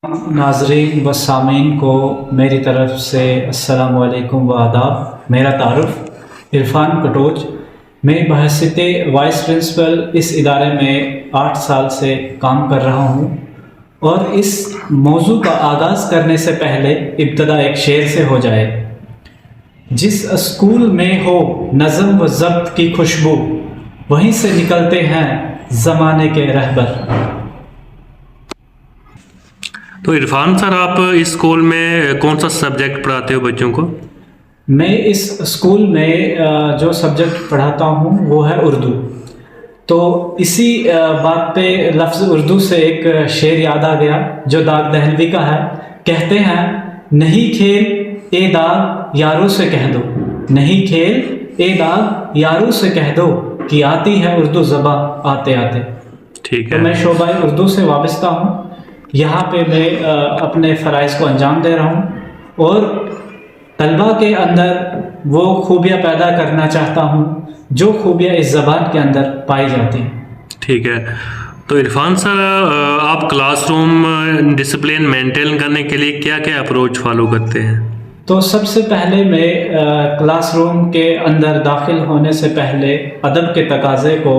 नाजरीन व सामीन को मेरी तरफ से अस्सलाम वालेकुम व आदाब। मेरा तारुफ इरफान कटोच। मैं बहैसियत वाइस प्रिंसिपल इस इदारे में 8 साल से काम कर रहा हूँ और इस मौजू का आगाज़ करने से पहले इब्तदा एक शेर से हो जाए। जिस स्कूल में हो नज़म व ज़ब्त की खुशबू, वहीं से निकलते हैं ज़माने के रहबर। तो इरफान सर, आप इस स्कूल में कौन सा सब्जेक्ट पढ़ाते हो बच्चों को? मैं इस स्कूल में जो सब्जेक्ट पढ़ाता हूँ वो है उर्दू। तो इसी बात पे लफ्ज़ उर्दू से एक शेर याद आ गया जो दाग दहलवी का है। कहते हैं, नहीं खेल ए दाग यारों से कह दो, नहीं खेल ए दाग यारों से कह दो कि आती है उर्दू ज़बान आते आते। ठीक है। तो मैं शोबा उर्दू से वाबस्ता हूँ। यहाँ पे मैं अपने फ़राइज़ को अंजाम दे रहा हूँ और तलबा के अंदर वो खूबियाँ पैदा करना चाहता हूँ जो खूबियाँ इस ज़बान के अंदर पाई जाती हैं। ठीक है। तो इरफान सर, आप क्लासरूम डिसिप्लिन मेंटेन करने के लिए क्या क्या अप्रोच फॉलो करते हैं? तो सबसे पहले मैं क्लासरूम के अंदर दाखिल होने से पहले अदब के तकाज़े को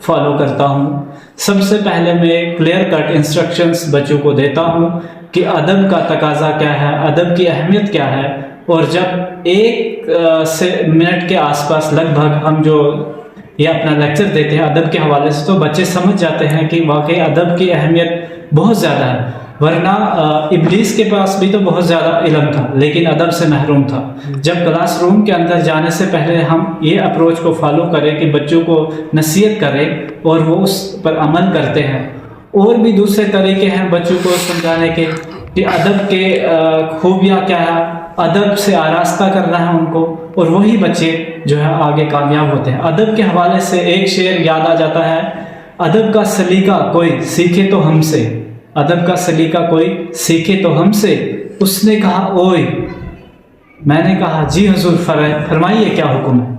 फॉलो करता हूँ। सबसे पहले मैं क्लियर कट इंस्ट्रक्शंस बच्चों को देता हूँ कि अदब का तकाज़ा क्या है, अदब की अहमियत क्या है। और जब 1 से मिनट के आसपास लगभग हम जो ये अपना लेक्चर देते हैं अदब के हवाले से, तो बच्चे समझ जाते हैं कि वाकई अदब की अहमियत बहुत ज़्यादा है। वरना इब्लीस के पास भी तो बहुत ज़्यादा इल्म था लेकिन अदब से महरूम था। जब क्लासरूम के अंदर जाने से पहले हम ये अप्रोच को फॉलो करें कि बच्चों को नसीहत करें और वो उस पर अमल करते हैं। और भी दूसरे तरीके हैं बच्चों को समझाने के कि अदब के खूबियाँ क्या है, अदब से आरास्ता करना है उनको, और वही बच्चे जो है आगे कामयाब होते हैं। अदब के हवाले से एक शेर याद आ जाता है, अदब का सलीका कोई सीखे तो हमसे, अदब का सलीका कोई सीखे तो हमसे। उसने कहा ओए, मैंने कहा जी हुजूर, फरमाइए क्या हुक्म है।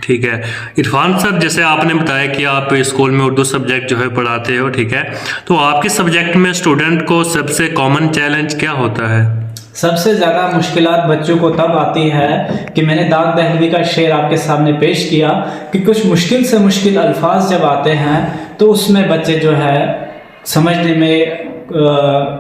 ठीक है। इरफान सर, जैसे आपने बताया कि आप स्कूल में उर्दू सब्जेक्ट जो है पढ़ाते हो, ठीक है, तो आपके सब्जेक्ट में स्टूडेंट को सबसे कॉमन चैलेंज क्या होता है? सबसे ज़्यादा मुश्किलात बच्चों को तब आती है कि मैंने दाग दहलवी का शेर आपके सामने पेश किया कि कुछ मुश्किल से मुश्किल अल्फाज जब आते हैं तो उसमें बच्चे जो है समझने में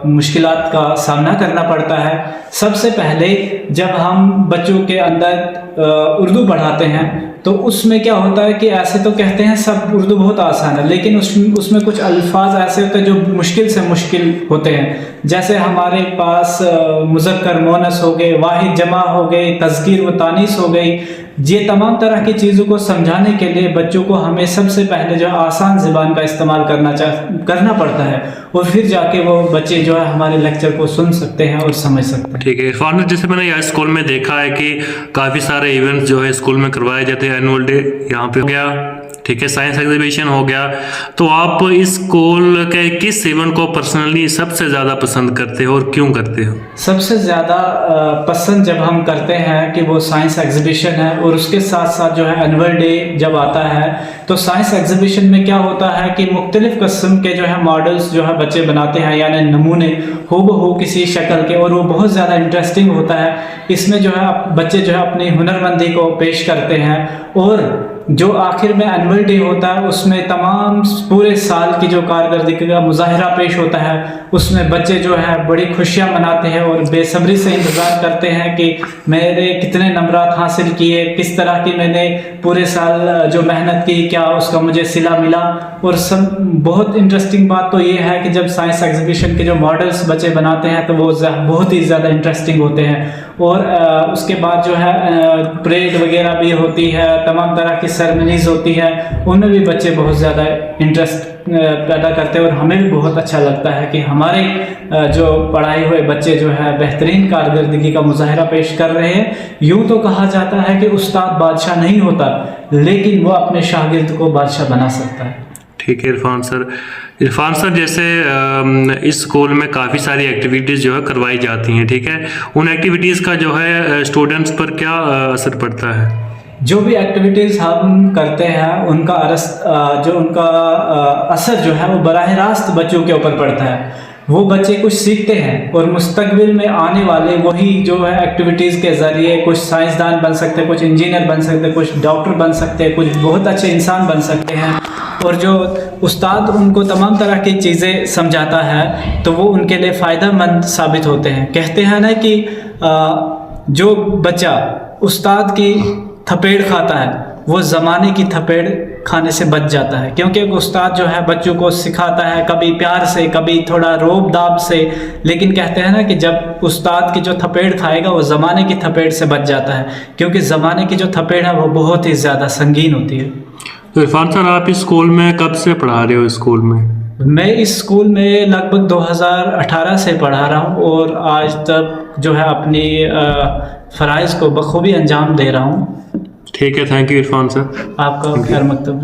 मुश्किलात का सामना करना पड़ता है। सबसे पहले जब हम बच्चों के अंदर उर्दू पढ़ाते हैं तो उसमें क्या होता है कि ऐसे तो कहते हैं सब उर्दू बहुत आसान है, लेकिन उसमें कुछ अल्फाज ऐसे होते हैं जो मुश्किल से मुश्किल होते हैं। जैसे हमारे पास मुज़क्कर मोनस हो गए, वाहिद जमा हो गई, तज़कीर व तानीस हो गई। ये तमाम तरह की चीज़ों को समझाने के लिए बच्चों को हमें सबसे पहले जो है आसान ज़बान का इस्तेमाल करना पड़ता है और फिर जाके वो बच्चे जो है हमारे लेक्चर को सुन सकते हैं और समझ सकते हैं। ठीक है। इरफान, जैसे मैंने यहाँ स्कूल में देखा है कि काफ़ी सारे इवेंट्स जो है स्कूल में करवाए जाते हैं। एनुअल डे यहाँ पे हो गया, ठीक है, साइंस एग्जीबिशन हो गया। तो आप इस स्कूल के किस इवेंट को पर्सनली सबसे ज़्यादा पसंद करते हो और क्यों करते हो? सबसे ज़्यादा पसंद जब हम करते हैं कि वो साइंस एग्जीबिशन है और उसके साथ साथ जो है एनुअल डे जब आता है, तो साइंस एग्जीबिशन में क्या होता है कि मुख्तलिफ किस्म के जो है मॉडल्स जो है बच्चे बनाते हैं, यानी नमूने हूबहू किसी शक्ल के, और वो बहुत ज़्यादा इंटरेस्टिंग होता है। इसमें जो है बच्चे जो है अपनी हुनरमंदी को पेश करते हैं और जो आखिर में एनुअल डे होता है उसमें तमाम पूरे साल की जो कारकर्दगी का मुजाहिरा पेश होता है। उसमें बच्चे जो है बड़ी खुशियां मनाते हैं और बेसब्री से इंतज़ार करते हैं कि मेरे कितने नंबरात हासिल किए, किस तरह की मैंने पूरे साल जो मेहनत की, क्या उसका मुझे सिला मिला। और सब बहुत इंटरेस्टिंग बात तो ये है कि जब साइंस एग्जीबिशन के जो मॉडल्स बच्चे बनाते हैं तो वो बहुत ही ज़्यादा इंटरेस्टिंग होते हैं। और उसके बाद जो है परेड वगैरह भी होती है, तमाम तरह की सेरेमनीज होती है, उनमें भी बच्चे बहुत ज़्यादा इंटरेस्ट पैदा करते हैं और हमें भी बहुत अच्छा लगता है कि हमारे जो पढ़ाए हुए बच्चे जो है बेहतरीन कारकर्दगी का मुजाहिरा पेश कर रहे हैं। यूँ तो कहा जाता है कि उस्ताद बादशाह नहीं होता, लेकिन वो अपने शागिर्द को बादशाह बना सकता है। ठीक है इरफान सर। इरफान सर, जैसे इस स्कूल में काफ़ी सारी एक्टिविटीज़ जो है करवाई जाती हैं, ठीक है, उन एक्टिविटीज़ का जो है स्टूडेंट्स पर क्या असर पड़ता है? जो भी एक्टिविटीज़ हम करते हैं उनका असर जो है वो बराह रास्त बच्चों के ऊपर पड़ता है। وہ بچے کچھ سیکھتے ہیں اور مستقبل میں آنے والے وہی جو ہے ایکٹیویٹیز کے ذریعے کچھ سائنسدان بن سکتے ہیں, کچھ انجینئر بن سکتے ہیں, کچھ ڈاکٹر بن سکتے ہیں, کچھ بہت اچھے انسان بن سکتے ہیں. اور جو استاد ان کو تمام طرح کی چیزیں سمجھاتا ہے تو وہ ان کے لیے فائدہ مند ثابت ہوتے ہیں. کہتے ہیں نا کہ جو بچہ استاد کی تھپیڑ کھاتا ہے وہ زمانے کی تھپیڑ کھانے سے بچ جاتا ہے, کیونکہ ایک استاد جو ہے بچوں کو سکھاتا ہے, کبھی پیار سے, کبھی تھوڑا روب داب سے, لیکن کہتے ہیں نا کہ جب استاد کی جو تھپیڑ کھائے گا وہ زمانے کی تھپیڑ سے بچ جاتا ہے, کیونکہ زمانے کی جو تھپیڑ ہے وہ بہت ہی زیادہ سنگین ہوتی ہے. تو عرفان سر, آپ اس اسکول میں کب سے پڑھا رہے ہو اسکول میں؟ میں اس اسکول میں لگ بھگ 2018 سے پڑھا رہا ہوں اور آج تک جو ہے اپنی فرائض کو بخوبی انجام دے رہا ہوں. ٹھیک ہے, تھینک یو عرفان سر. آپ کا خیر مکتب.